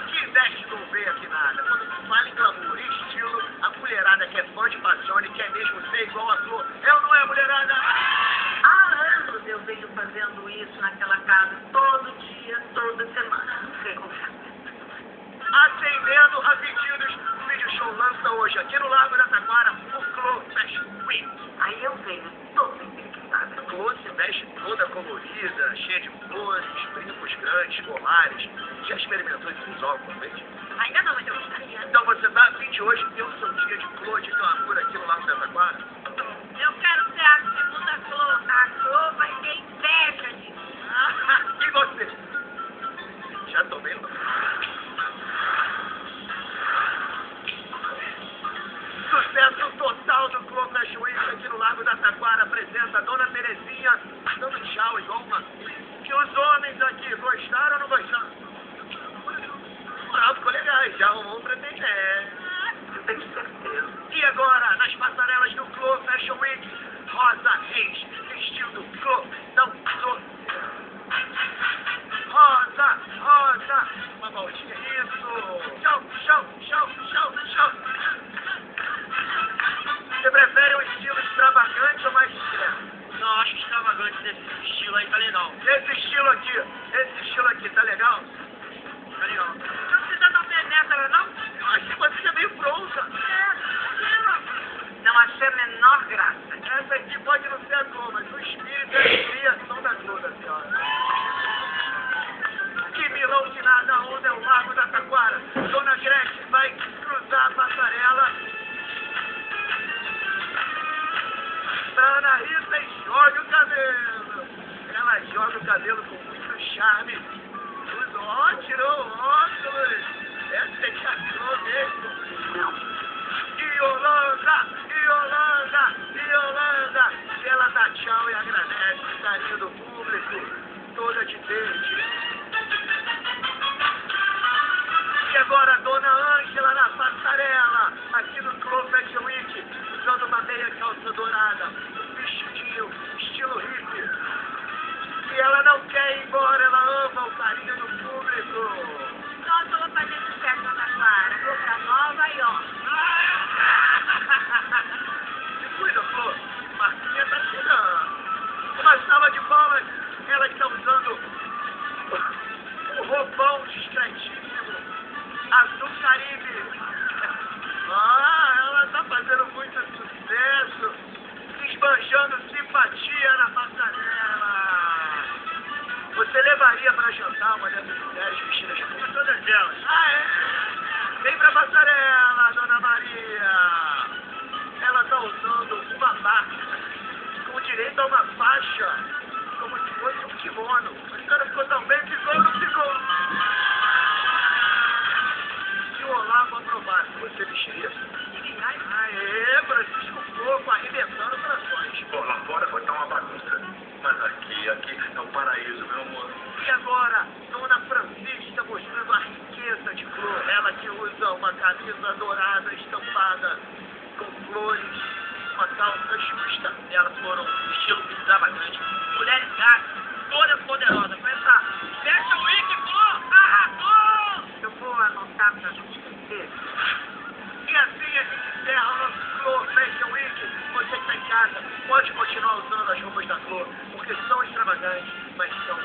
Que veste não vê aqui nada. Quando se fala em glamour e estilo, a mulherada que é fã de Passione quer mesmo ser igual a Flor. É ou não é, mulherada? Há anos eu venho fazendo isso naquela casa, todo dia, toda semana. Não sei como é. Atendendo a pedidos, o vídeo show lança hoje aqui no Largo da Taquara o Clô Fashion Week. Aí eu venho toda empiriquitada. Clô se veste toda colorida, cheia de flores, brincos grandes, colares. Já experimentou esse visual alguma vez? Ainda não, mas eu gostaria. Então você tá a fim de hoje ter o seu dia de Clô de glamour aqui no Largo da Taquara? Eu quero ser a segunda Clô. A Clô vai ter inveja disso. E você? Já tomei no... Sucesso total do Clô Fashion Week aqui no Largo da Taquara apresenta a Dona Terezinha dando tchau igual uma... Que os homens aqui gostaram ou não gostaram? Ah, ficou legal, já arrumou um pretendente. Eu tenho certeza. E agora, nas passarelas do Clô Fashion Week, Rosa Reis, vestido Clô, não Clô. Rosa, Rosa, uma voltinha, isso. Tchau, tchau, tchau, tchau, tchau. Você prefere um estilo extravagante ou mais discreto? Não, acho extravagante desse estilo aí, tá legal. Esse estilo aqui, tá legal? Tá legal. Não precisa não ter nessa, não? Achei que você é meio pronta. Não achei a menor graça. Essa aqui pode não ser a Clô, mas o espírito e a alegria são da Clô, da senhora. Que milão de nada, onde é o Largo da Taquara. Dona Gretchen vai cruzar a passarela. Ana Rita e joga o cabelo. Ela joga o cabelo com muito charme. Tirou o óculos. Essa é que é a Clô mesmo. Não. Yolanda, Yolanda, Yolanda. E ela dá tchau e agradece o carinho do público. Toda de verde. E agora a Dona Ângela na passarela, aqui no Clô Fashion Week, usando uma meia calça dourada, um vestidinho, estilo hippie. E ela não quer ir embora, ela ama o carinho do público. Nossa, eu vou fazer sucesso na Taquara. Vou pra Nova York. Se cuida, Flor. Marquinha tá chegando. Uma salva de palmas. Ela está usando um roupão discretíssimo. Azul Caribe. Ela tá fazendo muito sucesso. Esbanjando simpatia na passarela. Você levaria pra jantar uma dessas mulheres vestidas como todas elas? Ah, é? Vem pra passarela, Dona Maria. Ela tá usando uma barca com direito a uma faixa, como se fosse um kimono. A senhora ficou tão bem, ficou ou não ficou? Se o Olavo aprovasse, você vestiria? Aê, Francisco Coco, arrebentando corações. Bom, lá fora pode estar uma bagunça, mas aqui é um paraíso, meu amor. E agora, Dona Francisca mostrando a riqueza de Clô. Ela que usa uma camisa dourada estampada com flores, uma calça justa. Elas foram estilo extravagante. Mulheres gatas, todas poderosas. Com essa Fashion Week, Clô, arrasou! Eu vou anotar pra não esquecer. E assim a gente encerra o nosso Clô Fashion Week. Você que está em casa pode continuar usando as roupas da Clô, porque são extravagantes, mas são